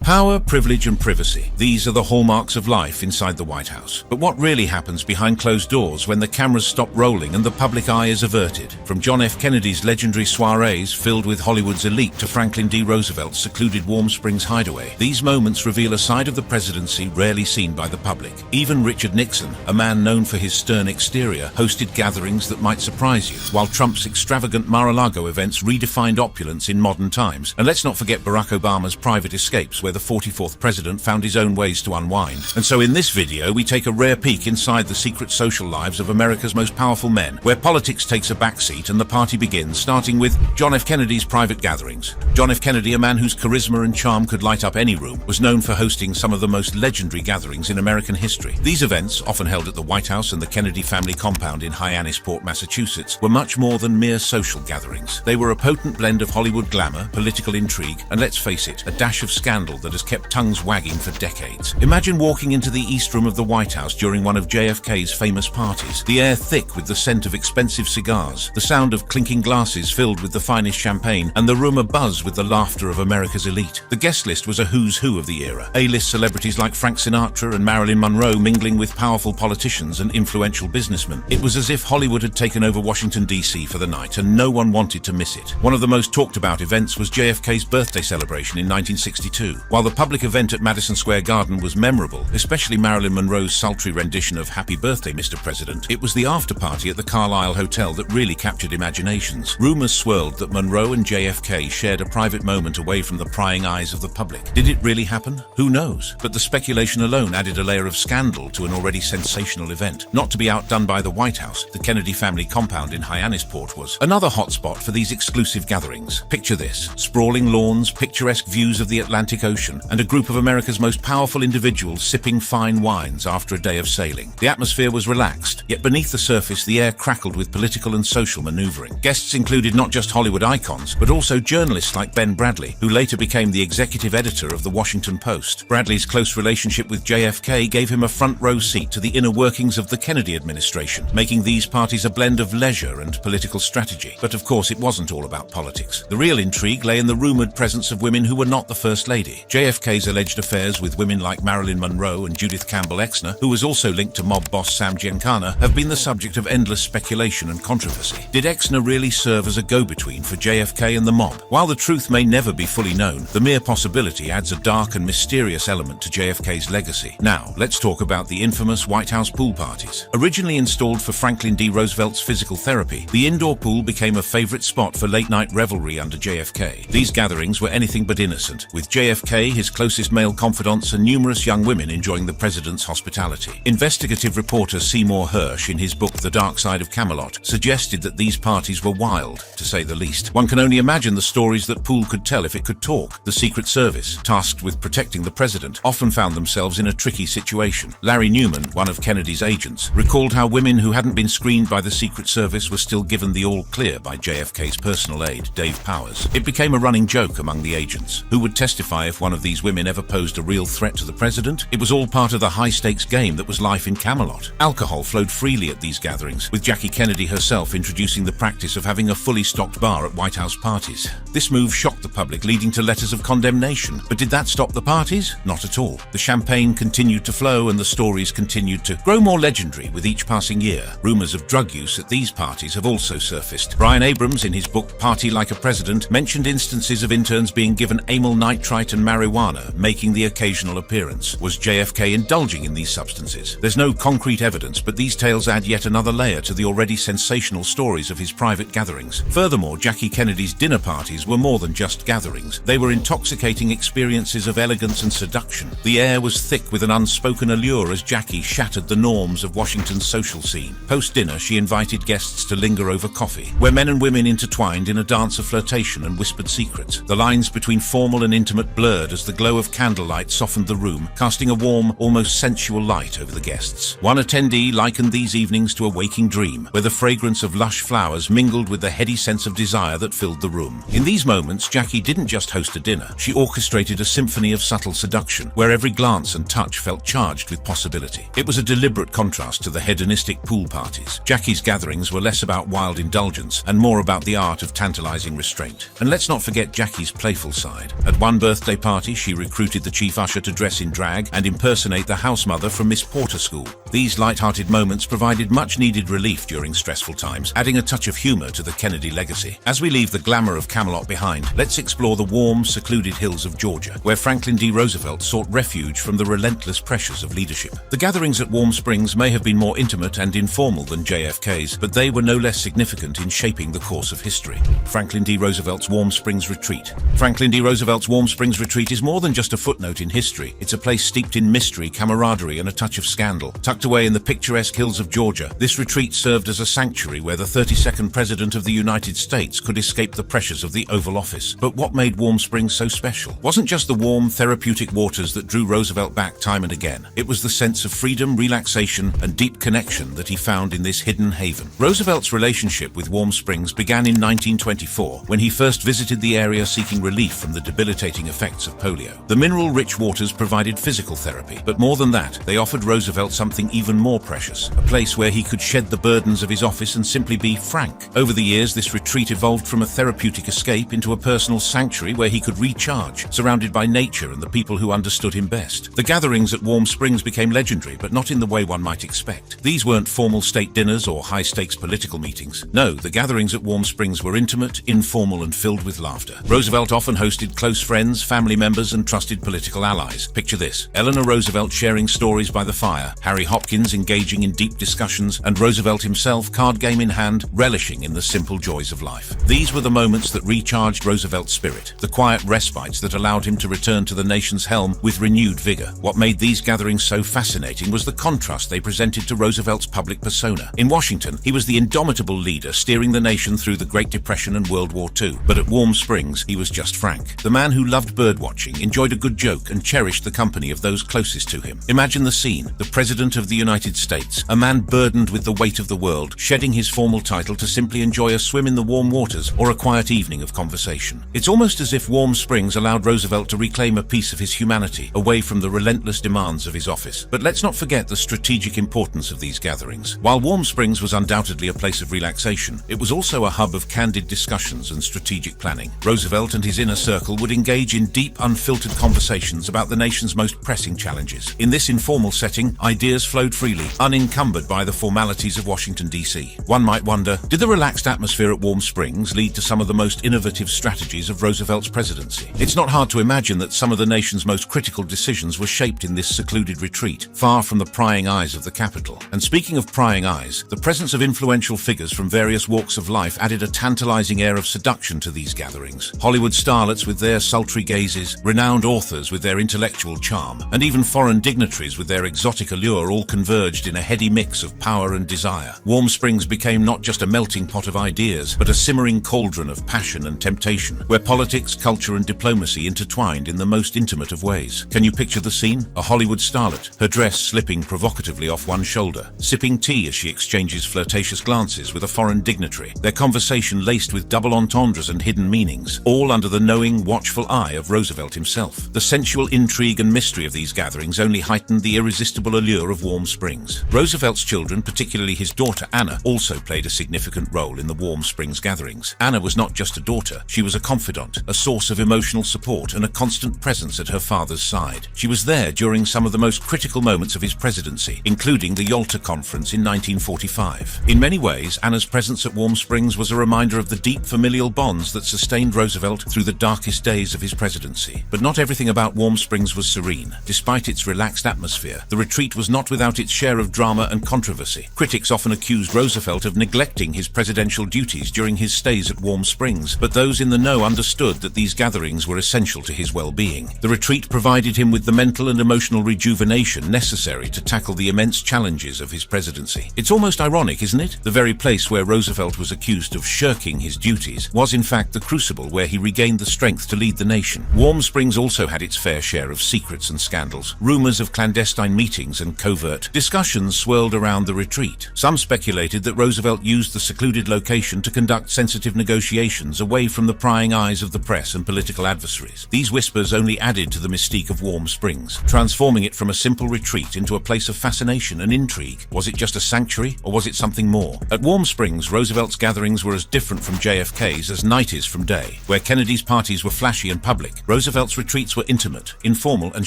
Power, privilege, and privacy. These are the hallmarks of life inside the White House. But what really happens behind closed doors when the cameras stop rolling and the public eye is averted? From John F. Kennedy's legendary soirees filled with Hollywood's elite to Franklin D. Roosevelt's secluded Warm Springs hideaway, these moments reveal a side of the presidency rarely seen by the public. Even Richard Nixon, a man known for his stern exterior, hosted gatherings that might surprise you, while Trump's extravagant Mar-a-Lago events redefined opulence in modern times. And let's not forget Barack Obama's private escapes, where the 44th president found his own ways to unwind. And so in this video, we take a rare peek inside the secret social lives of America's most powerful men, where politics takes a backseat and the party begins, starting with John F. Kennedy's private gatherings. John F. Kennedy, a man whose charisma and charm could light up any room, was known for hosting some of the most legendary gatherings in American history. These events, often held at the White House and the Kennedy family compound in Hyannisport, Massachusetts, were much more than mere social gatherings. They were a potent blend of Hollywood glamour, political intrigue, and let's face it, a dash of scandal that has kept tongues wagging for decades. Imagine walking into the East Room of the White House during one of JFK's famous parties, the air thick with the scent of expensive cigars, the sound of clinking glasses filled with the finest champagne, and the room abuzz with the laughter of America's elite. The guest list was a who's who of the era. A-list celebrities like Frank Sinatra and Marilyn Monroe mingling with powerful politicians and influential businessmen. It was as if Hollywood had taken over Washington, D.C. for the night, and no one wanted to miss it. One of the most talked about events was JFK's birthday celebration in 1962. While the public event at Madison Square Garden was memorable, especially Marilyn Monroe's sultry rendition of Happy Birthday, Mr. President, it was the after-party at the Carlisle Hotel that really captured imaginations. Rumors swirled that Monroe and JFK shared a private moment away from the prying eyes of the public. Did it really happen? Who knows? But the speculation alone added a layer of scandal to an already sensational event. Not to be outdone by the White House, the Kennedy family compound in Hyannisport was another hotspot for these exclusive gatherings. Picture this: sprawling lawns, picturesque views of the Atlantic Ocean, and a group of America's most powerful individuals sipping fine wines after a day of sailing. The atmosphere was relaxed, yet beneath the surface the air crackled with political and social maneuvering. Guests included not just Hollywood icons, but also journalists like Ben Bradlee, who later became the executive editor of the Washington Post. Bradlee's close relationship with JFK gave him a front-row seat to the inner workings of the Kennedy administration, making these parties a blend of leisure and political strategy. But of course, it wasn't all about politics. The real intrigue lay in the rumored presence of women who were not the First Lady. JFK's alleged affairs with women like Marilyn Monroe and Judith Campbell Exner, who was also linked to mob boss Sam Giancana, have been the subject of endless speculation and controversy. Did Exner really serve as a go-between for JFK and the mob? While the truth may never be fully known, the mere possibility adds a dark and mysterious element to JFK's legacy. Now, let's talk about the infamous White House pool parties. Originally installed for Franklin D. Roosevelt's physical therapy, the indoor pool became a favorite spot for late-night revelry under JFK. These gatherings were anything but innocent, with JFK, his closest male confidants, and numerous young women enjoying the president's hospitality. Investigative reporter Seymour Hersh, in his book The Dark Side of Camelot, suggested that these parties were wild, to say the least. One can only imagine the stories that pool could tell if it could talk. The Secret Service, tasked with protecting the president, often found themselves in a tricky situation. Larry Newman, one of Kennedy's agents, recalled how women who hadn't been screened by the Secret Service were still given the all-clear by JFK's personal aide, Dave Powers. It became a running joke among the agents. Who would testify if one of these women ever posed a real threat to the president? It was all part of the high-stakes game that was life in Camelot. Alcohol flowed freely at these gatherings, with Jackie Kennedy herself introducing the practice of having a fully stocked bar at White House parties. This move shocked the public, leading to letters of condemnation. But did that stop the parties? Not at all. The champagne continued to flow and the stories continued to grow more legendary with each passing year. Rumors of drug use at these parties have also surfaced. Brian Abrams, in his book Party Like a President, mentioned instances of interns being given amyl nitrite and marijuana, making the occasional appearance. Was JFK indulging in these substances? There's no concrete evidence, but these tales add yet another layer to the already sensational stories of his private gatherings. Furthermore, Jackie Kennedy's dinner parties were more than just gatherings. They were intoxicating experiences of elegance and seduction. The air was thick with an unspoken allure as Jackie shattered the norms of Washington's social scene. Post-dinner, she invited guests to linger over coffee, where men and women intertwined in a dance of flirtation and whispered secrets. The lines between formal and intimate blurred as the glow of candlelight softened the room, casting a warm, almost sensual light over the guests. One attendee likened these evenings to a waking dream, where the fragrance of lush flowers mingled with the heady sense of desire that filled the room. In these moments, Jackie didn't just host a dinner. She orchestrated a symphony of subtle seduction, where every glance and touch felt charged with possibility. It was a deliberate contrast to the hedonistic pool parties. Jackie's gatherings were less about wild indulgence and more about the art of tantalizing restraint. And let's not forget Jackie's playful side. At one birthday party, party, she recruited the chief usher to dress in drag and impersonate the house mother from Miss Porter School. These light-hearted moments provided much-needed relief during stressful times, adding a touch of humor to the Kennedy legacy. As we leave the glamour of Camelot behind, let's explore the warm, secluded hills of Georgia, where Franklin D. Roosevelt sought refuge from the relentless pressures of leadership. The gatherings at Warm Springs may have been more intimate and informal than JFK's, but they were no less significant in shaping the course of history. Franklin D. Roosevelt's Warm Springs Retreat. Franklin D. Roosevelt's Warm Springs Retreat is more than just a footnote in history. It's a place steeped in mystery, camaraderie, and a touch of scandal. Tucked away in the picturesque hills of Georgia, this retreat served as a sanctuary where the 32nd President of the United States could escape the pressures of the Oval Office. But what made Warm Springs so special wasn't just the warm, therapeutic waters that drew Roosevelt back time and again. It was the sense of freedom, relaxation, and deep connection that he found in this hidden haven. Roosevelt's relationship with Warm Springs began in 1924, when he first visited the area seeking relief from the debilitating effects of polio. The mineral-rich waters provided physical therapy, but more than that, they offered Roosevelt something even more precious, a place where he could shed the burdens of his office and simply be frank. Over the years, this retreat evolved from a therapeutic escape into a personal sanctuary where he could recharge, surrounded by nature and the people who understood him best. The gatherings at Warm Springs became legendary, but not in the way one might expect. These weren't formal state dinners or high-stakes political meetings. No, the gatherings at Warm Springs were intimate, informal, and filled with laughter. Roosevelt often hosted close friends, family members, and trusted political allies. Picture this: Eleanor Roosevelt sharing stories by the fire, Harry Hopkins engaging in deep discussions, and Roosevelt himself, card game in hand, relishing in the simple joys of life. These were the moments that recharged Roosevelt's spirit, the quiet respites that allowed him to return to the nation's helm with renewed vigor. What made these gatherings so fascinating was the contrast they presented to Roosevelt's public persona. In Washington, he was the indomitable leader steering the nation through the Great Depression and World War II. But at Warm Springs, he was just Frank, the man who loved birdwatching, enjoyed a good joke, and cherished the company of those closest to him. Imagine the scene: the President of the United States, a man burdened with the weight of the world, shedding his formal title to simply enjoy a swim in the warm waters or a quiet evening of conversation. It's almost as if Warm Springs allowed Roosevelt to reclaim a piece of his humanity away from the relentless demands of his office. But let's not forget the strategic importance of these gatherings. While Warm Springs was undoubtedly a place of relaxation, it was also a hub of candid discussions and strategic planning. Roosevelt and his inner circle would engage in deep, unfiltered conversations about the nation's most pressing challenges. In this informal setting, ideas flowed freely, unencumbered by the formalities of Washington, D.C. One might wonder, did the relaxed atmosphere at Warm Springs lead to some of the most innovative strategies of Roosevelt's presidency? It's not hard to imagine that some of the nation's most critical decisions were shaped in this secluded retreat, far from the prying eyes of the capital. And speaking of prying eyes, the presence of influential figures from various walks of life added a tantalizing air of seduction to these gatherings. Hollywood starlets with their sultry gazes, renowned authors with their intellectual charm, and even foreign dignitaries with their exotic allure all converged in a heady mix of power and desire. Warm Springs became not just a melting pot of ideas, but a simmering cauldron of passion and temptation, where politics, culture, and diplomacy intertwined in the most intimate of ways. Can you picture the scene? A Hollywood starlet, her dress slipping provocatively off one shoulder, sipping tea as she exchanges flirtatious glances with a foreign dignitary, their conversation laced with double entendres and hidden meanings, all under the knowing, watchful eye of Roosevelt himself. The sensual intrigue and mystery of these gatherings only heightened the irresistible allure of Warm Springs. Roosevelt's children, particularly his daughter Anna, also played a significant role in the Warm Springs gatherings. Anna was not just a daughter, she was a confidant, a source of emotional support, and a constant presence at her father's side. She was there during some of the most critical moments of his presidency, including the Yalta Conference in 1945. In many ways, Anna's presence at Warm Springs was a reminder of the deep familial bonds that sustained Roosevelt through the darkest days of his presidency. But not everything about Warm Springs was serene. Despite its relaxed atmosphere, the retreat was not without its share of drama and controversy. Critics often accused Roosevelt of neglecting his presidential duties during his stays at Warm Springs, but those in the know understood that these gatherings were essential to his well-being. The retreat provided him with the mental and emotional rejuvenation necessary to tackle the immense challenges of his presidency. It's almost ironic, isn't it? The very place where Roosevelt was accused of shirking his duties was in fact the crucible where he regained the strength to lead the nation. Warm Springs also had its fair share of secrets and scandals. Rumors of clandestine meetings and covert discussions swirled around the retreat. Some speculated that Roosevelt used the secluded location to conduct sensitive negotiations away from the prying eyes of the press and political adversaries. These whispers only added to the mystique of Warm Springs, transforming it from a simple retreat into a place of fascination and intrigue. Was it just a sanctuary, or was it something more? At Warm Springs, Roosevelt's gatherings were as different from JFK's as night is from day. Where Kennedy's parties were flashy and public, Roosevelt's retreats were intimate, informal, and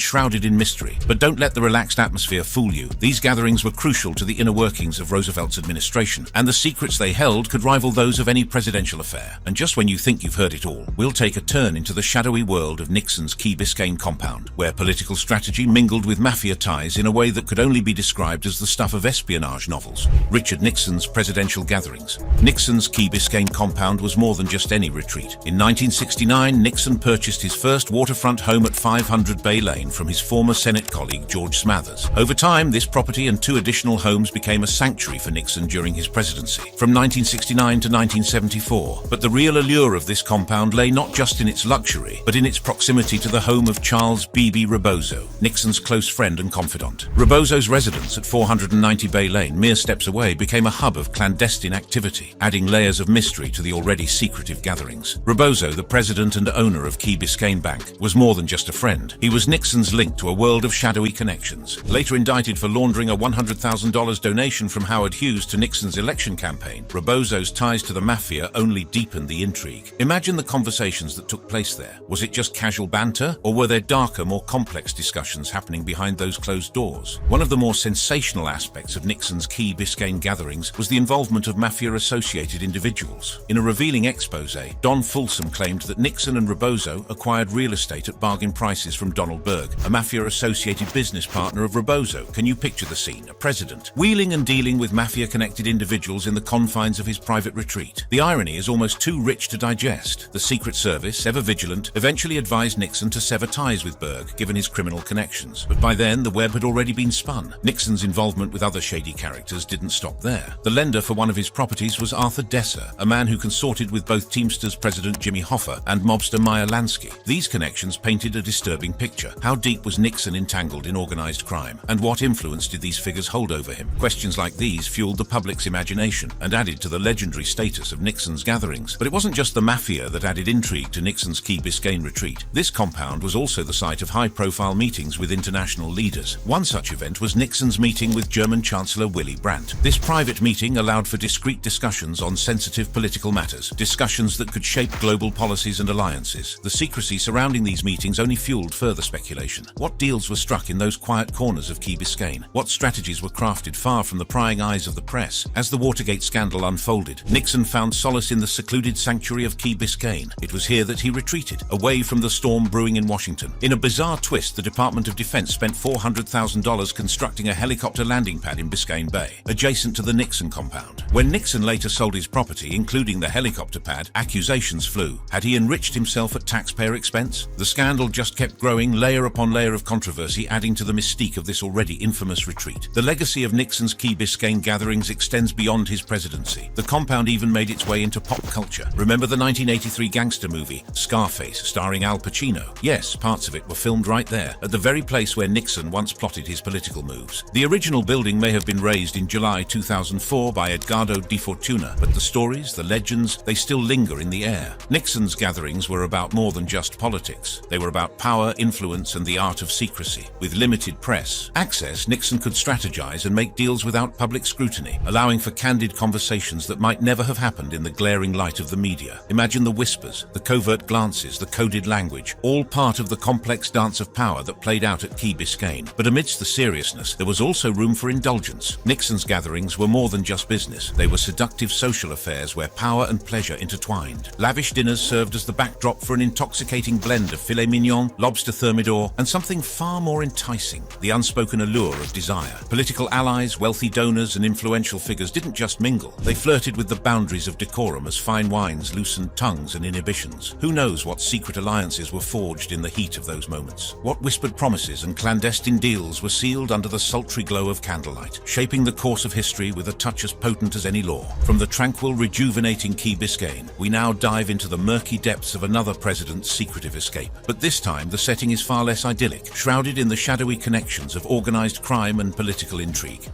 shrouded in mystery. But don't let the relaxed atmosphere fool you. These gatherings were crucial to the inner workings of Roosevelt's administration, and the secrets they held could rival those of any presidential affair. And just when you think you've heard it all, we'll take a turn into the shadowy world of Nixon's Key Biscayne compound, where political strategy mingled with mafia ties in a way that could only be described as the stuff of espionage novels. Richard Nixon's presidential gatherings. Nixon's Key Biscayne compound was more than just any retreat. In 1969, Nixon purchased his first waterfront home at 500 Bay Lane from his former Senate colleague George Smathers. Over time, this property and 2 additional homes became a sanctuary for Nixon during his presidency, from 1969 to 1974. But the real allure of this compound lay not just in its luxury, but in its proximity to the home of Charles B.B. Rebozo, Nixon's close friend and confidant. Rebozo's residence at 490 Bay Lane, mere steps away, became a hub of clandestine activity, adding layers of mystery to the already secretive gatherings. Rebozo, the president and owner of Key Biscayne Bank, was more than just a friend. He was Nixon's link to a world of shadowy connections. Later indicted for laundering a $100,000 donation from Howard Hughes to Nixon's election campaign, Rebozo's ties to the mafia only deepened the intrigue. Imagine the conversations that took place there. Was it just casual banter, or were there darker, more complex discussions happening behind those closed doors? One of the more sensational aspects of Nixon's Key Biscayne gatherings was the involvement of mafia-associated individuals. In a revealing expose, Don Folsom claimed that Nixon and Rebozo acquired real estate at bargain prices from Donald Berg, a mafia-associated business partner of Rebozo. Can you picture the scene? A president wheeling and dealing with mafia-connected individuals in the confines of his private retreat. The irony is almost too rich to digest. The Secret Service, ever vigilant, eventually advised Nixon to sever ties with Berg, given his criminal connections. But by then, the web had already been spun. Nixon's involvement with other shady characters didn't stop there. The lender for one of his properties was Arthur Desser, a man who consorted with both Teamsters President Jimmy Hoffa and mobster Meyer Lansky. These connections painted a disturbing picture. How deep was Nixon entangled in organized crime? And what influence did these figures hold over him? Questions like these fueled the public's imagination and added to the legendary status of Nixon's gatherings. But it wasn't just the mafia that added intrigue to Nixon's Key Biscayne retreat. This compound was also the site of high-profile meetings with international leaders. One such event was Nixon's meeting with German Chancellor Willy Brandt. This private meeting allowed for discreet discussions on sensitive political matters, discussions that could shape global policies and alliances. The secrecy surrounding these meetings only fueled further speculation. What deals were struck in those quiet corners of Key Biscayne? What strategies were crafted far from the prying eyes of the press? As the Watergate scandal unfolded, Nixon found solace in the secluded sanctuary of Key Biscayne. It was here that he retreated, away from the storm brewing in Washington. In a bizarre twist, the Department of Defense spent $400,000 constructing a helicopter landing pad in Biscayne Bay, adjacent to the Nixon compound. When Nixon later sold his property, including the helicopter pad, accusations flew. Had he enriched himself at taxpayer expense? The scandal just kept growing, layer upon layer of controversy, adding to the mystique of this already infamous retreat. The legacy of Nixon's Key Biscayne gatherings extends beyond his presidency. The compound even made its way into pop culture. Remember the 1983 gangster movie, Scarface, starring Al Pacino? Yes, parts of it were filmed right there, at the very place where Nixon once plotted his political moves. The original building may have been razed in July 2004 by Edgardo Di Fortuna, but the stories, the legends, they still linger in the air. Nixon's gatherings were about more than just politics. They were about power, influence, and the art of secrecy. With limited press access, Nixon could strategize and make deals without public scrutiny, allowing for candid conversations that might never have happened in the glaring light of the media. Imagine the whispers, the covert glances, the coded language, all part of the complex dance of power that played out at Key Biscayne. But amidst the seriousness, there was also room for indulgence. Nixon's gatherings were more than just business. They were seductive social affairs where power and pleasure intertwined. Lavish dinners served as the backdrop for an intoxicating blend of filet mignon, lobster thermidor, and something far more enticing, the unspoken allure of desire. Political allies, wealthy donors, and influential figures didn't just mingle. They flirted with the boundaries of decorum as fine wines loosened tongues and inhibitions. Who knows what secret alliances were forged in the heat of those moments? What whispered promises and clandestine deals were sealed under the sultry glow of candlelight, shaping the course of history with a touch as potent as any law. From the tranquil, rejuvenating Key Biscayne, we now dive into the murky depths of another president's secretive escape. But this time, the setting is far less idyllic, shrouded in the shadowy connections of organized crime and political intrigue.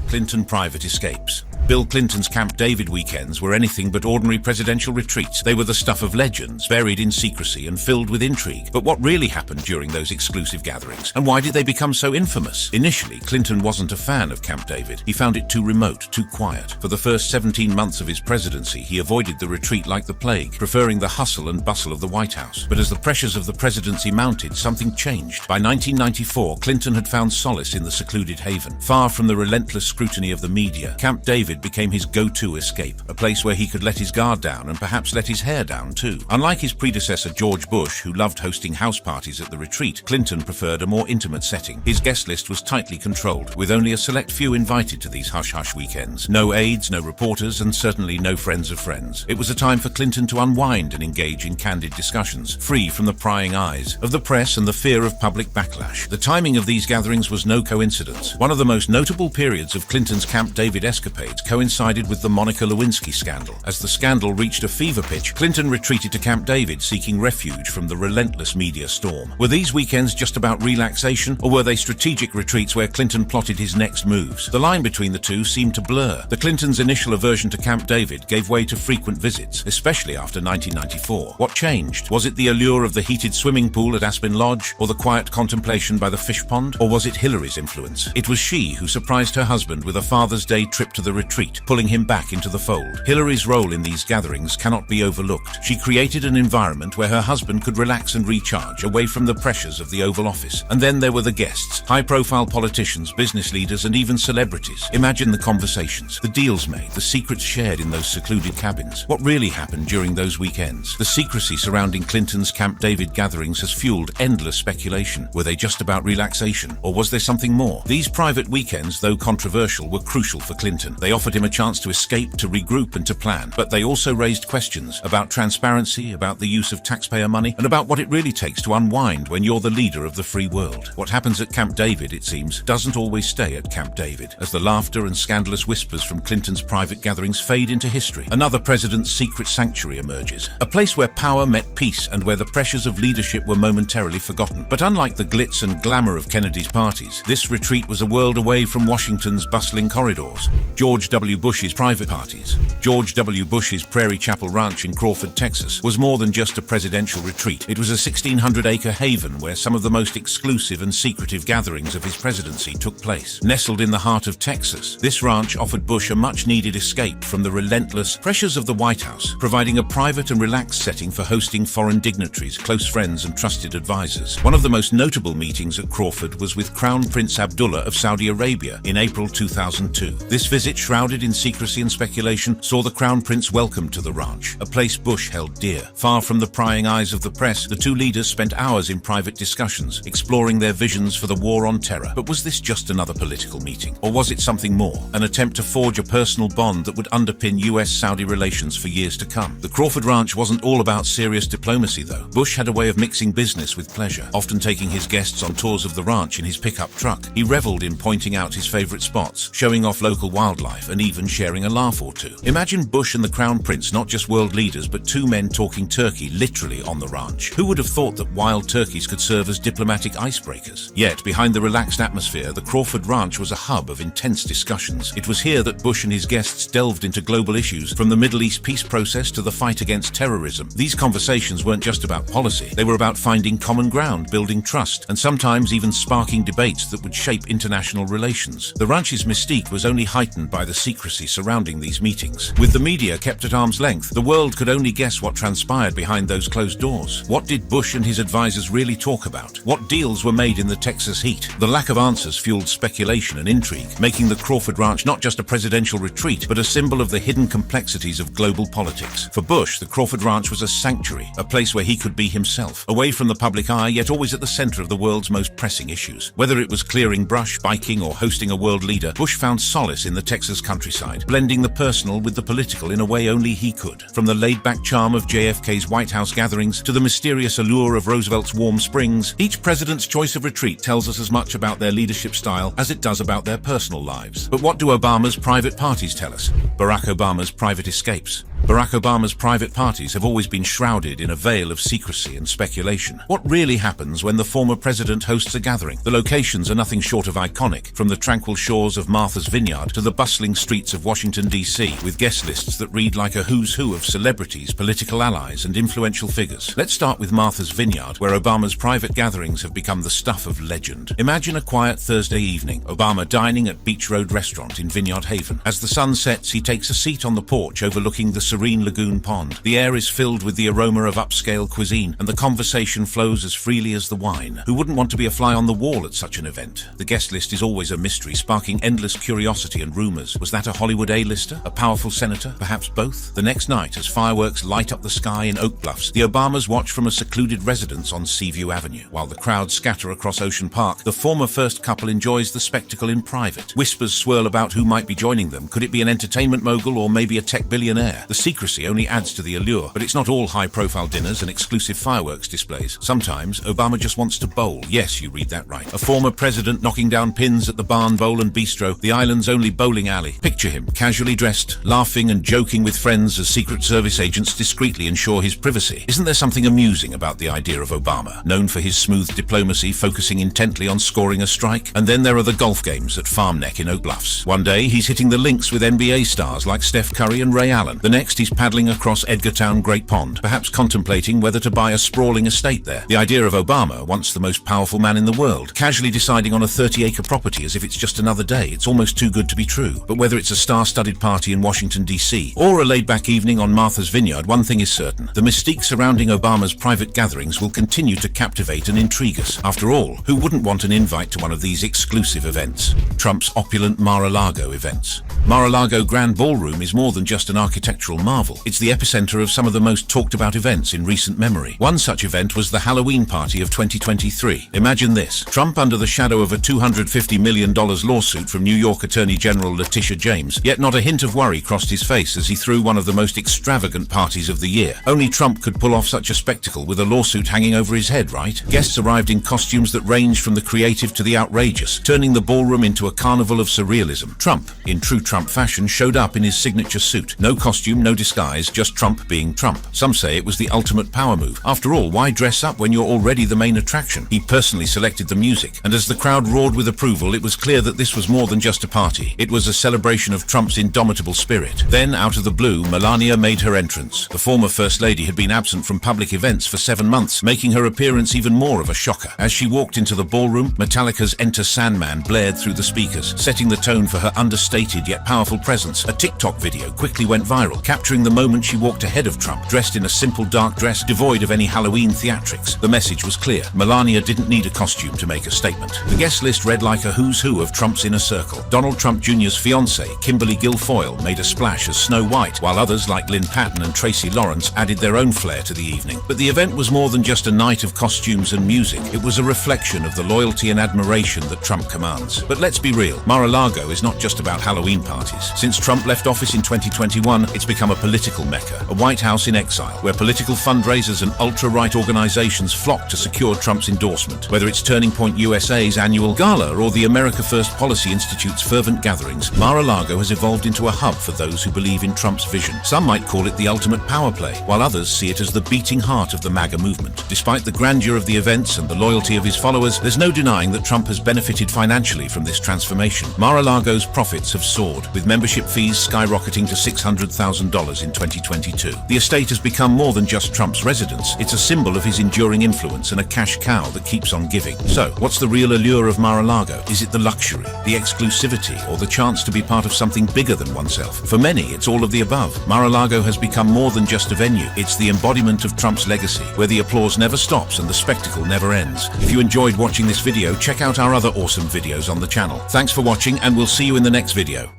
Clinton private escapes. Bill Clinton's Camp David weekends were anything but ordinary presidential retreats. They were the stuff of legends, buried in secrecy and filled with intrigue. But what really happened during those exclusive gatherings? And why did they become so infamous? Initially, Clinton wasn't a fan of Camp David. He found it too remote, too quiet. For the first 17 months of his presidency, he avoided the retreat like the plague, preferring the hustle and bustle of the White House. But as the pressures of the presidency mounted, something changed. By 1994, Clinton had found solace in the secluded haven. Far from the relentless scrutiny of the media, Camp David became his go-to escape, a place where he could let his guard down and perhaps let his hair down too. Unlike his predecessor George Bush, who loved hosting house parties at the retreat, Clinton preferred a more intimate setting. His guest list was tightly controlled, with only a select few invited to these hush-hush weekends. No aides, no reporters, and certainly no friends of friends. It was a time for Clinton to unwind and engage in candid discussions, free from the prying eyes of the press and the fear of public backlash. The timing of these gatherings was no coincidence. One of the most notable periods of Clinton's Camp David escapades coincided with the Monica Lewinsky scandal. As the scandal reached a fever pitch, Clinton retreated to Camp David, seeking refuge from the relentless media storm. Were these weekends just about relaxation, or were they strategic retreats where Clinton plotted his next moves? The line between the two seemed to blur. The Clintons' initial aversion to Camp David gave way to frequent visits, especially after 1994. What changed? Was it the allure of the heated swimming pool at Aspen Lodge, or the quiet contemplation by the fish pond, or was it Hillary's influence? It was she who surprised her husband with a Father's Day trip to the retreat, pulling him back into the fold. Hillary's role in these gatherings cannot be overlooked. She created an environment where her husband could relax and recharge, away from the pressures of the Oval Office. And then there were the guests, high-profile politicians, business leaders, and even celebrities. Imagine the conversations, the deals made, the secrets shared in those secluded cabins. What really happened during those weekends? The secrecy surrounding Clinton's Camp David gatherings has fueled endless speculation. Were they just about relaxation, or was there something more? These private weekends, though controversial, were crucial for Clinton. They offered him a chance to escape, to regroup, and to plan. But they also raised questions about transparency, about the use of taxpayer money, and about what it really takes to unwind when you're the leader of the free world. What happens at Camp David, it seems, doesn't always stay at Camp David. As the laughter and scandalous whispers from Clinton's private gatherings fade into history, another president's secret sanctuary emerges. A place where power met peace and where the pressures of leadership were momentarily forgotten. But unlike the glitz and glamour of Kennedy's parties, this retreat was a world away from Washington's bustling corridors. George W. Bush's private parties. George W. Bush's Prairie Chapel Ranch in Crawford, Texas, was more than just a presidential retreat. It was a 1,600-acre haven where some of the most exclusive and secretive gatherings of his presidency took place. Nestled in the heart of Texas, this ranch offered Bush a much-needed escape from the relentless pressures of the White House, providing a private and relaxed setting for hosting foreign dignitaries, close friends, and trusted advisors. One of the most notable meetings at Crawford was with Crown Prince Abdullah of Saudi Arabia in April 2002. This visit, shrouded in secrecy and speculation, saw the Crown Prince welcomed to the ranch, a place Bush held dear. Far from the prying eyes of the press, the two leaders spent hours in private discussions, exploring their visions for the war on terror. But was this just another political meeting? Or was it something more? An attempt to forge a personal bond that would underpin US-Saudi relations for years to come? The Crawford Ranch wasn't all about serious diplomacy, though. Bush had a way of mixing business with pleasure, often taking his guests on tours of the ranch in his pickup truck. He reveled in pointing out his favorite spots, showing off local wildlife, and even sharing a laugh or two. Imagine Bush and the Crown Prince not just world leaders, but two men talking turkey literally on the ranch. Who would have thought that wild turkeys could serve as diplomatic icebreakers? Yet, behind the relaxed atmosphere, the Crawford Ranch was a hub of intense discussions. It was here that Bush and his guests delved into global issues, from the Middle East peace process to the fight against terrorism. These conversations weren't just about policy. They were about finding common ground, building trust, and sometimes even sparking debates that would shape international relations. The ranch's mystique was only heightened by the secrecy surrounding these meetings. With the media kept at arm's length, the world could only guess what transpired behind those closed doors. What did Bush and his advisors really talk about? What deals were made in the Texas heat? The lack of answers fueled speculation and intrigue, making the Crawford Ranch not just a presidential retreat, but a symbol of the hidden complexities of global politics. For Bush, the Crawford Ranch was a sanctuary, a place where he could be himself, away from the public eye, yet always at the center of the world's most pressing issues. Whether it was clearing brush, biking, or hosting a world leader, Bush found solace in the Texas countryside, blending the personal with the political in a way only he could. From the laid-back charm of JFK's White House gatherings to the mysterious allure of Roosevelt's Warm Springs, each president's choice of retreat tells us as much about their leadership style as it does about their personal lives. But what do Obama's private parties tell us? Barack Obama's private escapes. Barack Obama's private parties have always been shrouded in a veil of secrecy and speculation. What really happens when the former president hosts a gathering? The locations are nothing short of iconic, from the tranquil shores of Martha's Vineyard to the bustling bustling streets of Washington, D.C., with guest lists that read like a who's who of celebrities, political allies, and influential figures. Let's start with Martha's Vineyard, where Obama's private gatherings have become the stuff of legend. Imagine a quiet Thursday evening, Obama dining at Beach Road Restaurant in Vineyard Haven. As the sun sets, he takes a seat on the porch overlooking the serene lagoon pond. The air is filled with the aroma of upscale cuisine, and the conversation flows as freely as the wine. Who wouldn't want to be a fly on the wall at such an event? The guest list is always a mystery, sparking endless curiosity and rumors. Was that a Hollywood A-lister? A powerful senator? Perhaps both? The next night, as fireworks light up the sky in Oak Bluffs, the Obamas watch from a secluded residence on Seaview Avenue. While the crowds scatter across Ocean Park, the former first couple enjoys the spectacle in private. Whispers swirl about who might be joining them. Could it be an entertainment mogul or maybe a tech billionaire? The secrecy only adds to the allure, but it's not all high-profile dinners and exclusive fireworks displays. Sometimes, Obama just wants to bowl. Yes, you read that right. A former president knocking down pins at the Barn Bowl and Bistro, the island's only bowling alley. Picture him, casually dressed, laughing and joking with friends as Secret Service agents discreetly ensure his privacy. Isn't there something amusing about the idea of Obama, known for his smooth diplomacy, focusing intently on scoring a strike? And then there are the golf games at Farm Neck in Oak Bluffs. One day, he's hitting the links with NBA stars like Steph Curry and Ray Allen. The next, he's paddling across Edgartown Great Pond, perhaps contemplating whether to buy a sprawling estate there. The idea of Obama, once the most powerful man in the world, casually deciding on a 30-acre property as if it's just another day. It's almost too good to be true. But whether it's a star-studded party in Washington, D.C., or a laid-back evening on Martha's Vineyard, one thing is certain. The mystique surrounding Obama's private gatherings will continue to captivate and intrigue us. After all, who wouldn't want an invite to one of these exclusive events? Trump's opulent Mar-a-Lago events. Mar-a-Lago Grand Ballroom is more than just an architectural marvel. It's the epicenter of some of the most talked-about events in recent memory. One such event was the Halloween party of 2023. Imagine this: Trump under the shadow of a $250 million lawsuit from New York Attorney General Letitia James, yet not a hint of worry crossed his face as he threw one of the most extravagant parties of the year. Only Trump could pull off such a spectacle with a lawsuit hanging over his head, right? Guests arrived in costumes that ranged from the creative to the outrageous, turning the ballroom into a carnival of surrealism. Trump, in true Trump fashion, showed up in his signature suit. No costume, no disguise, just Trump being Trump. Some say it was the ultimate power move. After all, why dress up when you're already the main attraction? He personally selected the music, and as the crowd roared with approval, it was clear that this was more than just a party. It was a celebration of Trump's indomitable spirit. Then, out of the blue, Melania made her entrance. The former First Lady had been absent from public events for 7 months, making her appearance even more of a shocker. As she walked into the ballroom, Metallica's Enter Sandman blared through the speakers, setting the tone for her understated yet powerful presence. A TikTok video quickly went viral, capturing the moment she walked ahead of Trump, dressed in a simple dark dress devoid of any Halloween theatrics. The message was clear. Melania didn't need a costume to make a statement. The guest list read like a who's who of Trump's inner circle. Donald Trump Jr.'s fiancée, Kimberly Guilfoyle, made a splash as Snow White, while others like Lynn Patton and Tracy Lawrence added their own flair to the evening. But the event was more than just a night of costumes and music. It was a reflection of the loyalty and admiration that Trump commands. But let's be real, Mar-a-Lago is not just about Halloween parties. Since Trump left office in 2021, it's become a political mecca, a White House in exile, where political fundraisers and ultra-right organizations flock to secure Trump's endorsement. Whether it's Turning Point USA's annual gala or the America First Policy Institute's fervent gatherings, Mar-a-Lago has evolved into a hub for those who believe in Trump's vision. Some might call it the ultimate power play, while others see it as the beating heart of the MAGA movement. Despite the grandeur of the events and the loyalty of his followers, there's no denying that Trump has benefited financially from this transformation. Mar-a-Lago's profits have soared, with membership fees skyrocketing to $600,000 in 2022. The estate has become more than just Trump's residence. It's a symbol of his enduring influence and a cash cow that keeps on giving. So, what's the real allure of Mar-a-Lago? Is it the luxury, the exclusivity, or the chance to be part of something bigger than oneself? For many, it's all of the above. Mar-a-Lago has become more than just a venue. It's the embodiment of Trump's legacy, where the applause never stops and the spectacle never ends. If you enjoyed watching this video, check out our other awesome videos on the channel. Thanks for watching, and we'll see you in the next video.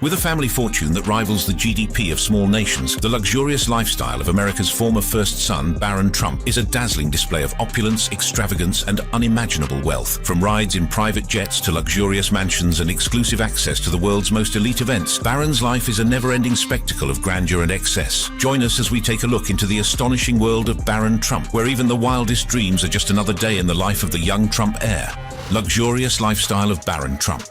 With a family fortune that rivals the GDP of small nations, the luxurious lifestyle of America's former first son, Barron Trump, is a dazzling display of opulence, extravagance, and unimaginable wealth. From rides in private jets to luxurious mansions and exclusive access to the world's most elite events, Barron's life is a never-ending spectacle of grandeur and excess. Join us as we take a look into the astonishing world of Barron Trump, where even the wildest dreams are just another day in the life of the young Trump heir. Luxurious lifestyle of Barron Trump.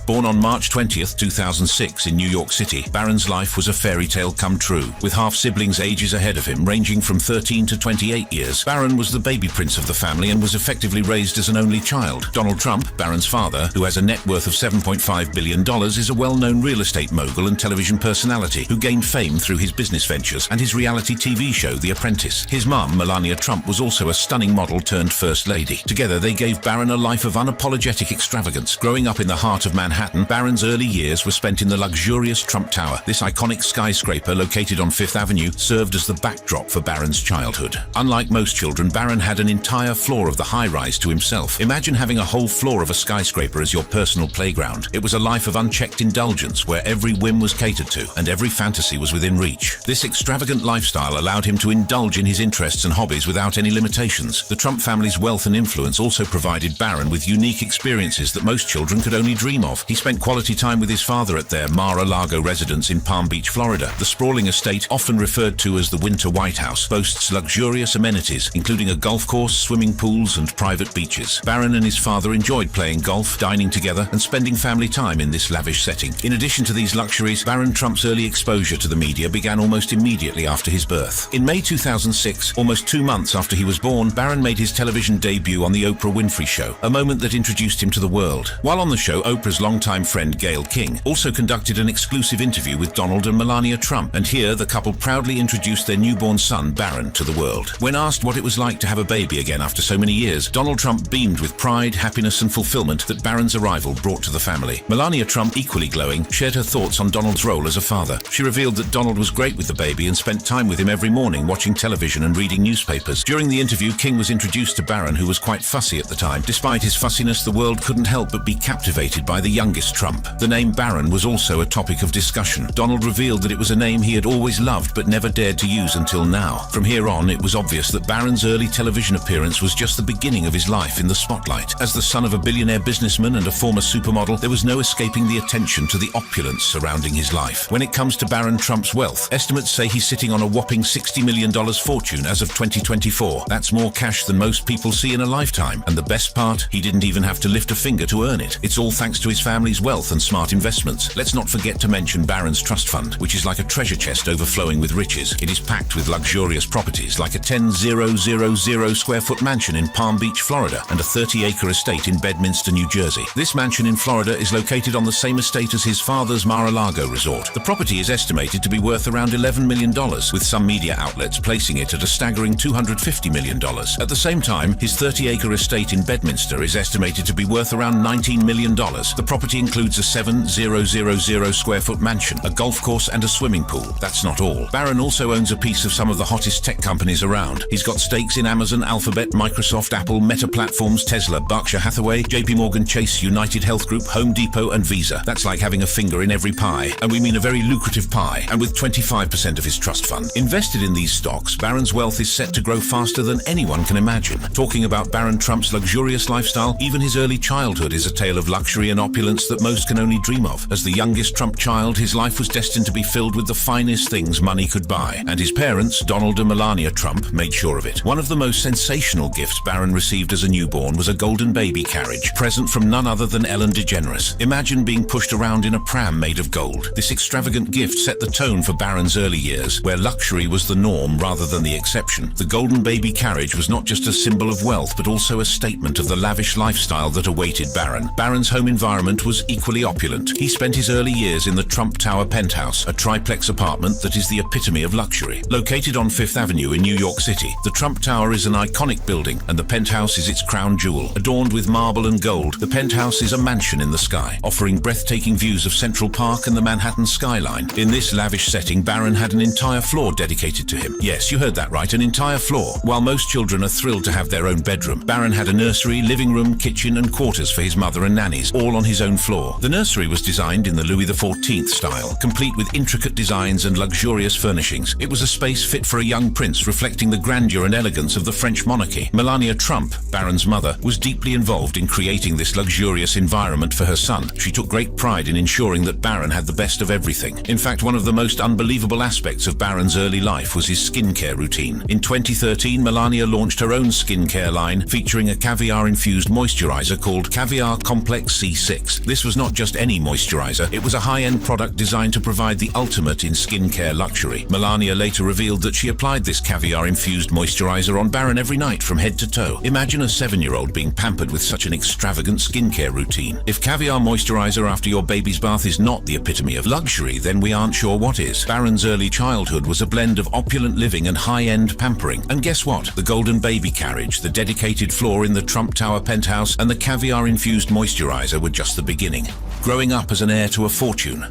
Born on March 20th, 2006 in New York City, Barron's life was a fairy tale come true. With half-siblings ages ahead of him, ranging from 13 to 28 years, Barron was the baby prince of the family and was effectively raised as an only child. Donald Trump, Barron's father, who has a net worth of $7.5 billion, is a well-known real estate mogul and television personality who gained fame through his business ventures and his reality TV show, The Apprentice. His mum, Melania Trump, was also a stunning model turned first lady. Together, they gave Barron a life of unapologetic extravagance. Growing up in the heart of Manhattan, Barron's early years were spent in the luxurious Trump Tower. This iconic skyscraper, located on Fifth Avenue, served as the backdrop for Barron's childhood. Unlike most children, Barron had an entire floor of the high-rise to himself. Imagine having a whole floor of a skyscraper as your personal playground. It was a life of unchecked indulgence where every whim was catered to and every fantasy was within reach. This extravagant lifestyle allowed him to indulge in his interests and hobbies without any limitations. The Trump family's wealth and influence also provided Barron with unique experiences that most children could only dream of. He spent quality time with his father at their Mar-a-Lago residence in Palm Beach, Florida. The sprawling estate, often referred to as the Winter White House, boasts luxurious amenities, including a golf course, swimming pools, and private beaches. Barron and his father enjoyed playing golf, dining together, and spending family time in this lavish setting. In addition to these luxuries, Barron Trump's early exposure to the media began almost immediately after his birth. In May 2006, almost 2 months after he was born, Barron made his television debut on The Oprah Winfrey Show, a moment that introduced him to the world. While on the show, Oprah's longtime friend Gayle King also conducted an exclusive interview with Donald and Melania Trump, and here the couple proudly introduced their newborn son, Barron, to the world. When asked what it was like to have a baby again after so many years, Donald Trump beamed with pride, happiness, and fulfillment that Barron's arrival brought to the family. Melania Trump, equally glowing, shared her thoughts on Donald's role as a father. She revealed that Donald was great with the baby and spent time with him every morning watching television and reading newspapers. During the interview, King was introduced to Barron, who was quite fussy at the time. Despite his fussiness, the world couldn't help but be captivated by the youngest Trump. The name Barron was also a topic of discussion. Donald revealed that it was a name he had always loved but never dared to use until now. From here on, it was obvious that Barron's early television appearance was just the beginning of his life in the spotlight. As the son of a billionaire businessman and a former supermodel, there was no escaping the attention to the opulence surrounding his life. When it comes to Barron Trump's wealth, estimates say he's sitting on a whopping $60 million fortune as of 2024. That's more cash than most people see in a lifetime. And the best part, he didn't even have to lift a finger to earn it. It's all thanks to his family's wealth and smart investments. Let's not forget to mention Barron's trust fund, which is like a treasure chest overflowing with riches. It is packed with luxurious properties like a 10,000 square foot mansion in Palm Beach, Florida, and a 30-acre estate in Bedminster, New Jersey. This mansion in Florida is located on the same estate as his father's Mar-a-Lago resort. The property is estimated to be worth around $11 million, with some media outlets placing it at a staggering $250 million. At the same time, his 30-acre estate in Bedminster is estimated to be worth around $19 million. The property includes a 7,000 square foot mansion, a golf course, and a swimming pool. That's not all. Barron also owns a piece of some of the hottest tech companies around. He's got stakes in Amazon, Alphabet, Microsoft, Apple, Meta Platforms, Tesla, Berkshire Hathaway, JP Morgan Chase, United Health Group, Home Depot, and Visa. That's like having a finger in every pie, and we mean a very lucrative pie, and with 25% of his trust fund. Invested in these stocks, Barron's wealth is set to grow faster than anyone can imagine. Talking about Barron Trump's luxurious lifestyle, even his early childhood is a tale of luxury and opulence that most can only dream of. As the youngest Trump child, his life was destined to be filled with the finest things money could buy, and his parents, Donald and Melania Trump, made sure of it. One of the most sensational gifts Barron received as a newborn was a golden baby carriage, present from none other than Ellen DeGeneres. Imagine being pushed around in a pram made of gold. This extravagant gift set the tone for Barron's early years, where luxury was the norm rather than the exception. The golden baby carriage was not just a symbol of wealth, but also a statement of the lavish lifestyle that awaited Barron. Barron's home environment was equally opulent. He spent his early years in the Trump Tower penthouse, a triplex apartment that is the epitome of luxury. Located on Fifth Avenue in New York City, the Trump Tower is an iconic building, and the penthouse is its crown jewel. Adorned with marble and gold, the penthouse is a mansion in the sky, offering breathtaking views of Central Park and the Manhattan skyline. In this lavish setting, Barron had an entire floor dedicated to him. Yes, you heard that right, an entire floor. While most children are thrilled to have their own bedroom, Barron had a nursery, living room, kitchen, and quarters for his mother and nannies, all on his own floor. The nursery was designed in the Louis XIV style, complete with intricate designs and luxurious furnishings. It was a space fit for a young prince, reflecting the grandeur and elegance of the French monarchy. Melania Trump, Barron's mother, was deeply involved in creating this luxurious environment for her son. She took great pride in ensuring that Barron had the best of everything. In fact, one of the most unbelievable aspects of Barron's early life was his skincare routine. In 2013, Melania launched her own skincare line featuring a caviar-infused moisturizer called Caviar Complex C6. Yes, this was not just any moisturizer, it was a high-end product designed to provide the ultimate in skincare luxury. Melania later revealed that she applied this caviar-infused moisturizer on Barron every night from head to toe. Imagine a 7-year-old being pampered with such an extravagant skincare routine. If caviar moisturizer after your baby's bath is not the epitome of luxury, then we aren't sure what is. Barron's early childhood was a blend of opulent living and high-end pampering. And guess what? The golden baby carriage, the dedicated floor in the Trump Tower penthouse, and the caviar-infused moisturizer were just the beginning. Growing up as an heir to a fortune,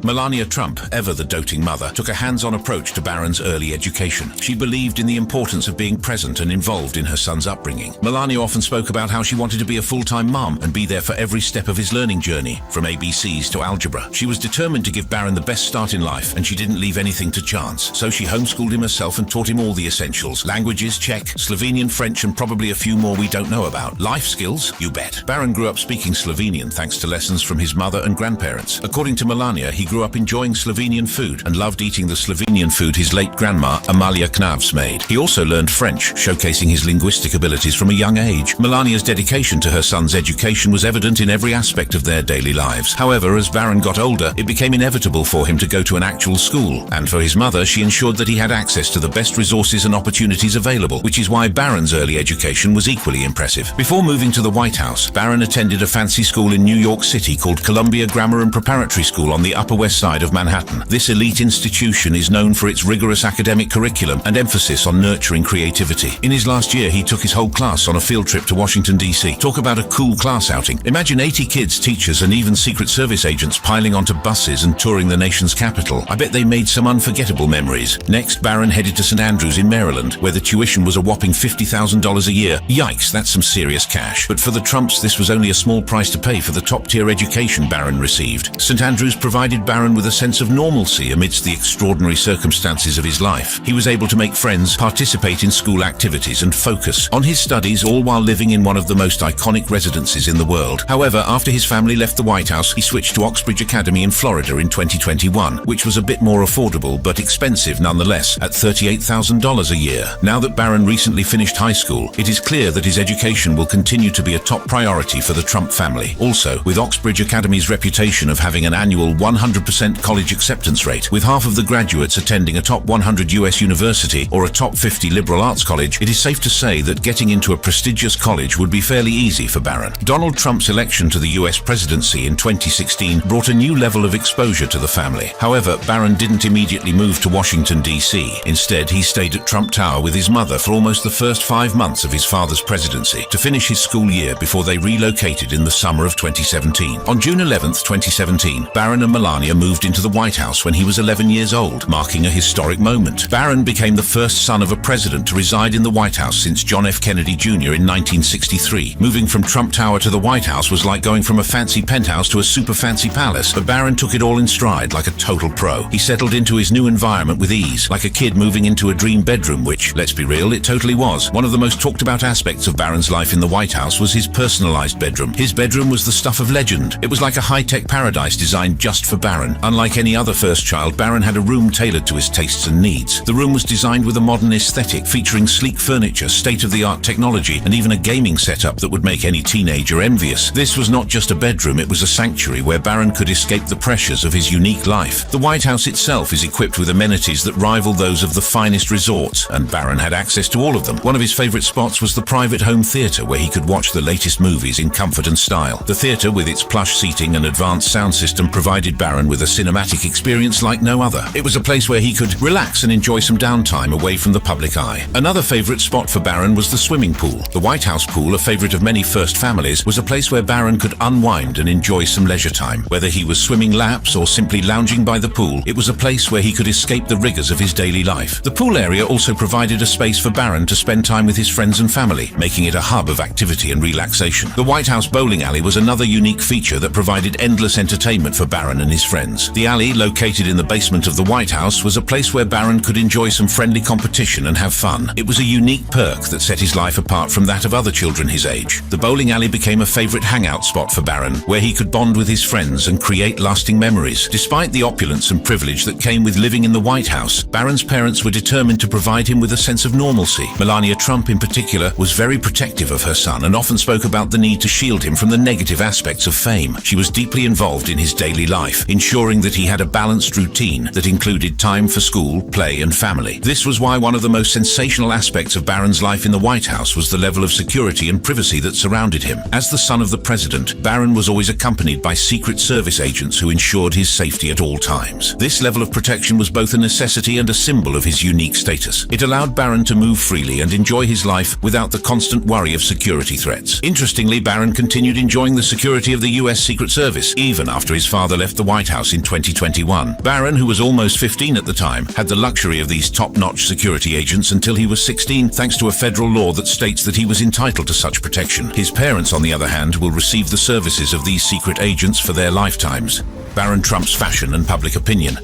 Melania Trump, ever the doting mother, took a hands-on approach to Barron's early education. She believed in the importance of being present and involved in her son's upbringing. Melania often spoke about how she wanted to be a full-time mom and be there for every step of his learning journey, from ABCs to algebra. She was determined to give Barron the best start in life, and she didn't leave anything to chance. So she homeschooled him herself and taught him all the essentials: languages, Czech, Slovenian, French, and probably a few more we don't know about. Life skills? You bet. Barron grew up speaking Slovenian thanks to lessons from his mother and grandparents. According to Melania, he grew up enjoying Slovenian food and loved eating the Slovenian food his late grandma, Amalia Knavs, made. He also learned French, showcasing his linguistic abilities from a young age. Melania's dedication to her son's education was evident in every aspect of their daily lives. However, as Barron got older, it became inevitable for him to go to an actual school, and for his mother, she ensured that he had access to the best resources and opportunities available, which is why Barron's early education was equally impressive. Before moving to the White House, Barron attended a fancy school in New York City called Columbia Grammar and Preparatory School on the Upper West Side of Manhattan. This elite institution is known for its rigorous academic curriculum and emphasis on nurturing creativity. In his last year, he took his whole class on a field trip to Washington, D.C. Talk about a cool class outing. Imagine 80 kids, teachers, and even Secret Service agents piling onto buses and touring the nation's capital. I bet they made some unforgettable memories. Next, Barron headed to St. Andrews in Maryland, where the tuition was a whopping $50,000 a year. Yikes, that's some serious cash. But for the Trumps, this was only a small price to pay for the top-tier education Barron received. St. Andrews provided Barron with a sense of normalcy amidst the extraordinary circumstances of his life. He was able to make friends, participate in school activities, and focus on his studies, all while living in one of the most iconic residences in the world. However, after his family left the White House, he switched to Oxbridge Academy in Florida in 2021, which was a bit more affordable but expensive nonetheless, at $38,000 a year. Now that Barron recently finished high school, it is clear that his education will continue to be a top priority for the Trump family. Also, with Oxbridge Academy's reputation of having an annual 100% college acceptance rate, with half of the graduates attending a top 100 US university or a top 50 liberal arts college, it is safe to say that getting into a prestigious college would be fairly easy for Barron. Donald Trump's election to the US presidency in 2016 brought a new level of exposure to the family. However, Barron didn't immediately move to Washington, D.C. Instead, he stayed at Trump Tower with his mother for almost the first 5 months of his father's presidency to finish his school year before they relocated in the summer of 2017. On June 11th, 2017, Barron and Melania moved into the White House when he was 11 years old, marking a historic moment. Barron became the first son of a president to reside in the White House since John F. Kennedy Jr. in 1963. Moving from Trump Tower to the White House was like going from a fancy penthouse to a super fancy palace, but Barron took it all in stride like a total pro. He settled into his new environment with ease, like a kid moving into a dream bedroom, which, let's be real, it totally was. One of the most talked about aspects of Barron's life in the White House was his personalized bedroom. His bedroom was the stuff of legend. It was like a high-tech paradise designed just for Barron. Unlike any other first child, Barron had a room tailored to his tastes and needs. The room was designed with a modern aesthetic, featuring sleek furniture, state-of-the-art technology, and even a gaming setup that would make any teenager envious. This was not just a bedroom, it was a sanctuary where Barron could escape the pressures of his unique life. The White House itself is equipped with amenities that rival those of the finest resorts, and Barron had access to all of them. One of his favorite spots was the private home theater, where he could watch the latest movies in comfort and style. The theater, with its plush seating and advanced sound system, provided Barron with a cinematic experience like no other. It was a place where he could relax and enjoy some downtime away from the public eye. Another favorite spot for Barron was the swimming pool. The White House pool, a favorite of many first families, was a place where Barron could unwind and enjoy some leisure time. Whether he was swimming laps or simply lounging by the pool, it was a place where he could escape the rigors of his daily life. The pool area also provided a space for Barron to spend time with his friends and family, making it a hub of activity and relaxation. The White House bowling alley was another unique feature that provided endless entertainment for Barron and his friends. friends. The alley, located in the basement of the White House, was a place where Barron could enjoy some friendly competition and have fun. It was a unique perk that set his life apart from that of other children his age. The bowling alley became a favorite hangout spot for Barron, where he could bond with his friends and create lasting memories. Despite the opulence and privilege that came with living in the White House, Barron's parents were determined to provide him with a sense of normalcy. Melania Trump, in particular, was very protective of her son and often spoke about the need to shield him from the negative aspects of fame. She was deeply involved in his daily life, ensuring that he had a balanced routine that included time for school, play, and family. This was why one of the most sensational aspects of Barron's life in the White House was the level of security and privacy that surrounded him. As the son of the president, Barron was always accompanied by Secret Service agents who ensured his safety at all times. This level of protection was both a necessity and a symbol of his unique status. It allowed Barron to move freely and enjoy his life without the constant worry of security threats. Interestingly, Barron continued enjoying the security of the U.S. Secret Service, even after his father left the White House in 2021. Barron, who was almost 15 at the time, had the luxury of these top-notch security agents until he was 16, thanks to a federal law that states that he was entitled to such protection. His parents, on the other hand, will receive the services of these secret agents for their lifetimes. Barron Trump's fashion and public opinion.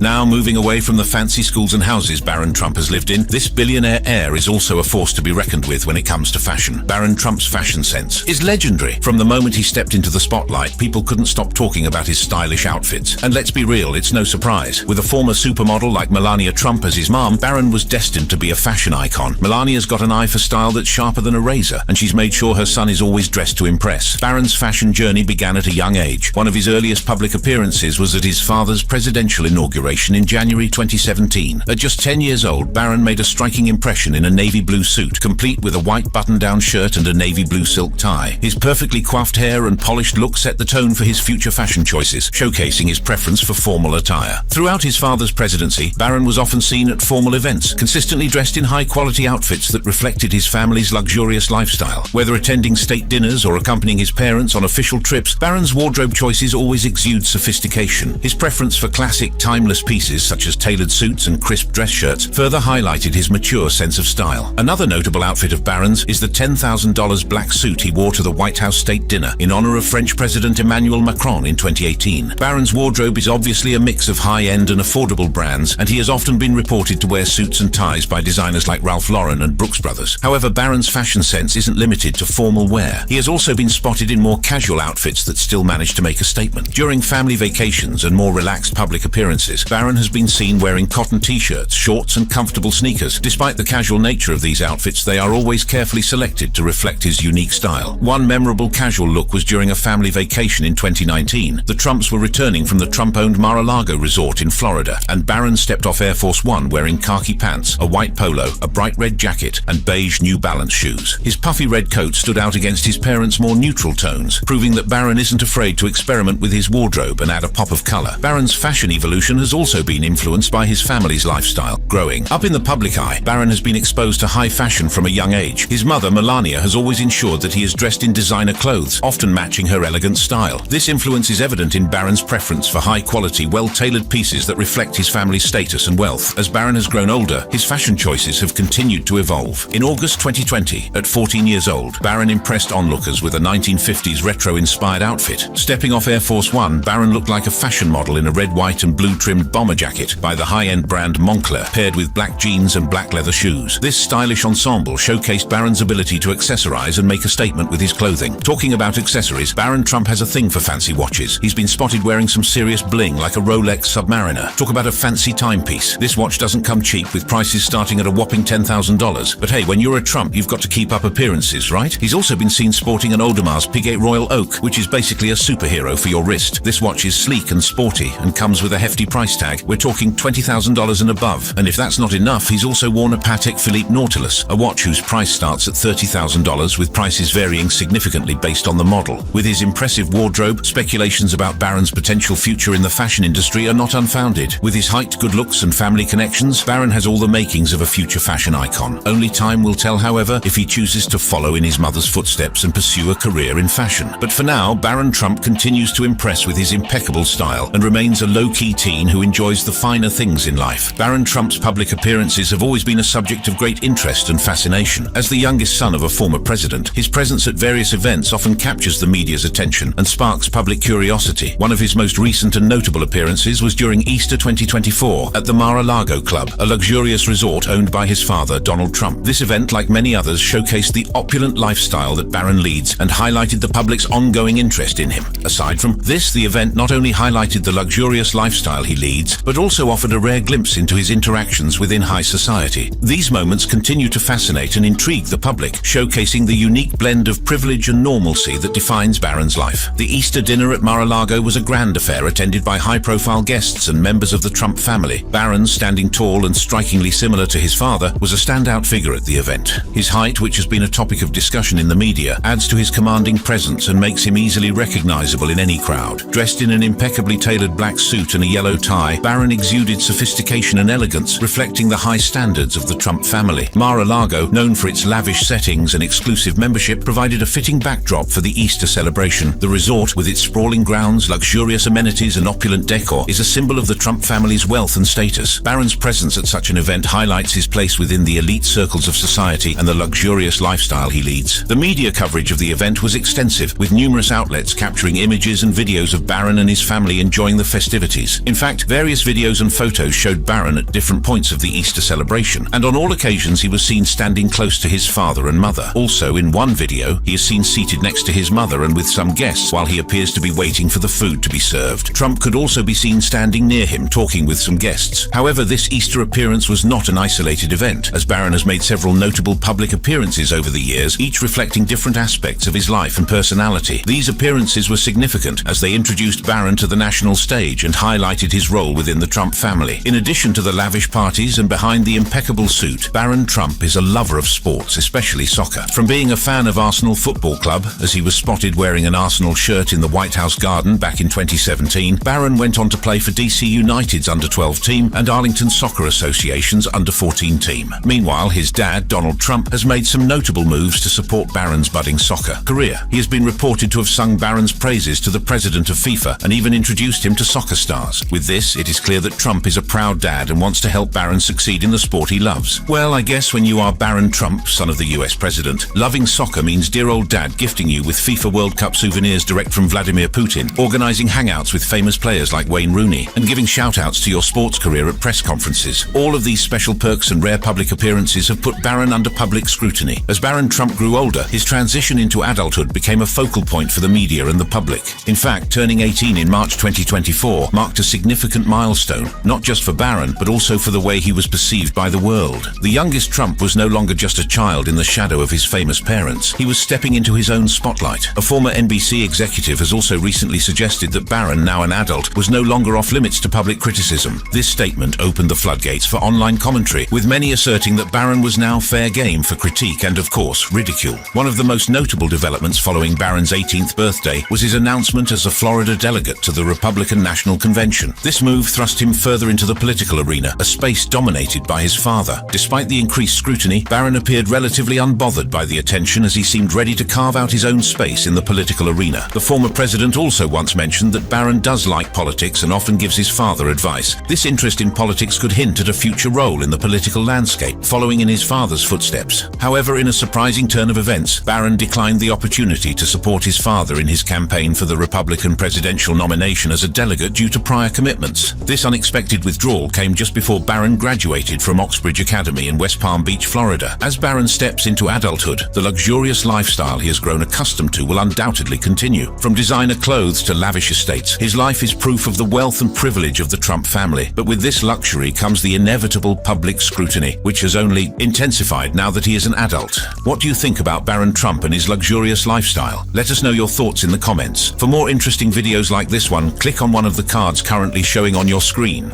Now, moving away from the fancy schools and houses Barron Trump has lived in, this billionaire heir is also a force to be reckoned with when it comes to fashion. Barron Trump's fashion sense is legendary. From the moment he stepped into the spotlight, people couldn't stop talking about his stylish outfits. And let's be real, it's no surprise. With a former supermodel like Melania Trump as his mom, Barron was destined to be a fashion icon. Melania's got an eye for style that's sharper than a razor, and she's made sure her son is always dressed to impress. Barron's fashion journey began at a young age. One of his earliest public appearances was at his father's presidential inauguration in January 2017. At just 10 years old, Barron made a striking impression in a navy blue suit, complete with a white button-down shirt and a navy blue silk tie. His perfectly coiffed hair and polished look set the tone for his future fashion choices, showcasing his preference for formal attire. Throughout his father's presidency, Barron was often seen at formal events, consistently dressed in high-quality outfits that reflected his family's luxurious lifestyle. Whether attending state dinners or accompanying his parents on official trips, Barron's wardrobe choices always exude sophistication. His preference for classic, timeless pieces such as tailored suits and crisp dress shirts further highlighted his mature sense of style. Another notable outfit of Barron's is the $10,000 black suit he wore to the White House state dinner in honor of French President Emmanuel Macron in 2018. Barron's wardrobe is obviously a mix of high-end and affordable brands, and he has often been reported to wear suits and ties by designers like Ralph Lauren and Brooks Brothers. However, Barron's fashion sense isn't limited to formal wear. He has also been spotted in more casual outfits that still manage to make a statement. During family vacations and more relaxed public appearances, Barron has been seen wearing cotton t-shirts, shorts and comfortable sneakers. Despite the casual nature of these outfits, they are always carefully selected to reflect his unique style. One memorable casual look was during a family vacation in 2019. The Trumps were returning from the Trump-owned Mar-a-Lago resort in Florida, and Barron stepped off Air Force One wearing khaki pants, a white polo, a bright red jacket, and beige New Balance shoes. His puffy red coat stood out against his parents' more neutral tones, proving that Barron isn't afraid to experiment with his wardrobe and add a pop of color. Barron's fashion evolution has also been influenced by his family's lifestyle. Growing up in the public eye, Barron has been exposed to high fashion from a young age. His mother, Melania, has always ensured that he is dressed in designer clothes, often matching her elegant style. This influence is evident in Barron's preference for high-quality, well-tailored pieces that reflect his family's status and wealth. As Barron has grown older, his fashion choices have continued to evolve. In August 2020, at 14 years old, Barron impressed onlookers with a 1950s retro-inspired outfit. Stepping off Air Force One, Barron looked like a fashion model in a red, white and blue-trimmed bomber jacket by the high-end brand Moncler, paired with black jeans and black leather shoes. This stylish ensemble showcased Barron's ability to accessorize and make a statement with his clothing. Talking about accessories, Barron Trump has a thing for fancy watches. He's been spotted wearing some serious bling like a Rolex Submariner. Talk about a fancy timepiece. This watch doesn't come cheap, with prices starting at a whopping $10,000. But hey, when you're a Trump, you've got to keep up appearances, right? He's also been seen sporting an Audemars Piguet Royal Oak, which is basically a superhero for your wrist. This watch is sleek and sporty and comes with a hefty price tag. We're talking $20,000 and above. And if that's not enough, he's also worn a Patek Philippe Nautilus, a watch whose price starts at $30,000, with prices varying significantly based on the model. With his impressive wardrobe, speculations about Barron's potential future in the fashion industry are not unfounded. With his height, good looks and family connections, Barron has all the makings of a future fashion icon. Only time will tell, however, if he chooses to follow in his mother's footsteps and pursue a career in fashion. But for now, Barron Trump continues to impress with his impeccable style and remains a low-key teen who enjoys the finer things in life. Baron Trump's public appearances have always been a subject of great interest and fascination. As the youngest son of a former president, his presence at various events often captures the media's attention and sparks public curiosity. One of his most recent and notable appearances was during Easter 2024 at the Mar-a-Lago Club, a luxurious resort owned by his father, Donald Trump. This event, like many others, showcased the opulent lifestyle that Baron leads and highlighted the public's ongoing interest in him. Aside from this, the event not only highlighted the luxurious lifestyle he leads, but also offered a rare glimpse into his interactions within high society. These moments continue to fascinate and intrigue the public, showcasing the unique blend of privilege and normalcy that defines Baron's life. The Easter dinner at Mar-a-Lago was a grand affair attended by high-profile guests and members of the Trump family. Baron, standing tall and strikingly similar to his father, was a standout figure at the event. His height, which has been a topic of discussion in the media, adds to his commanding presence and makes him easily recognizable in any crowd. Dressed in an impeccably tailored black suit and a yellow tie, Baron exuded sophistication and elegance, reflecting the high standards of the Trump family. Mar-a-Lago, known for its lavish settings and exclusive membership, provided a fitting backdrop for the Easter celebration. The resort, with its sprawling grounds, luxurious amenities and opulent decor, is a symbol of the Trump family's wealth and status. Baron's presence at such an event highlights his place within the elite circles of society and the luxurious lifestyle he leads. The media coverage of the event was extensive, with numerous outlets capturing images and videos of Baron and his family enjoying the festivities. In fact, various videos and photos showed Baron at different points of the Easter celebration, and on all occasions he was seen standing close to his father and mother. Also, in one video, he is seen seated next to his mother and with some guests while he appears to be waiting for the food to be served. Trump could also be seen standing near him, talking with some guests. However, this Easter appearance was not an isolated event, as Baron has made several notable public appearances over the years, each reflecting different aspects of his life and personality. These appearances were significant as they introduced Baron to the national stage and highlighted his role within the Trump family. In addition to the lavish parties and behind the impeccable suit, Baron Trump is a lover of sports, especially soccer. From being a fan of Arsenal Football Club, as he was spotted wearing an Arsenal shirt in the White House garden back in 2017, Baron went on to play for DC United's under-12 team and Arlington Soccer Association's under-14 team. Meanwhile, his dad, Donald Trump, has made some notable moves to support Baron's budding soccer career. He has been reported to have sung Baron's praises to the president of FIFA and even introduced him to soccer stars. With this, it is clear that Trump is a proud dad and wants to help Baron succeed in the sport he loves. Well, I guess when you are Baron Trump, son of the US president, loving soccer means dear old dad gifting you with FIFA World Cup souvenirs direct from Vladimir Putin, organizing hangouts with famous players like Wayne Rooney, and giving shout-outs to your sports career at press conferences. All of these special perks and rare public appearances have put Baron under public scrutiny. As Baron Trump grew older, his transition into adulthood became a focal point for the media and the public. In fact, turning 18 in March 2024 marked a significant milestone, not just for Baron, but also for the way he was perceived by the world. The youngest Trump was no longer just a child in the shadow of his famous parents. He was stepping into his own spotlight. A former NBC executive has also recently suggested that Baron, now an adult, was no longer off limits to public criticism. This statement opened the floodgates for online commentary, with many asserting that Baron was now fair game for critique and, of course, ridicule. One of the most notable developments following Baron's 18th birthday was his announcement as a Florida delegate to the Republican National Convention. This move thrust him further into the political arena, a space dominated by his father. Despite the increased scrutiny, Baron appeared relatively unbothered by the attention as he seemed ready to carve out his own space in the political arena. The former president also once mentioned that Baron does like politics and often gives his father advice. This interest in politics could hint at a future role in the political landscape, following in his father's footsteps. However, in a surprising turn of events, Baron declined the opportunity to support his father in his campaign for the Republican presidential nomination as a delegate due to prior commitments. This unexpected withdrawal came just before Baron graduated from Oxbridge Academy in West Palm Beach, Florida. As Baron steps into adulthood, the luxurious lifestyle he has grown accustomed to will undoubtedly continue. From designer clothes to lavish estates, his life is proof of the wealth and privilege of the Trump family. But with this luxury comes the inevitable public scrutiny, which has only intensified now that he is an adult. What do you think about Baron Trump and his luxurious lifestyle? Let us know your thoughts in the comments. For more interesting videos like this one, click on one of the cards currently showing on your screen.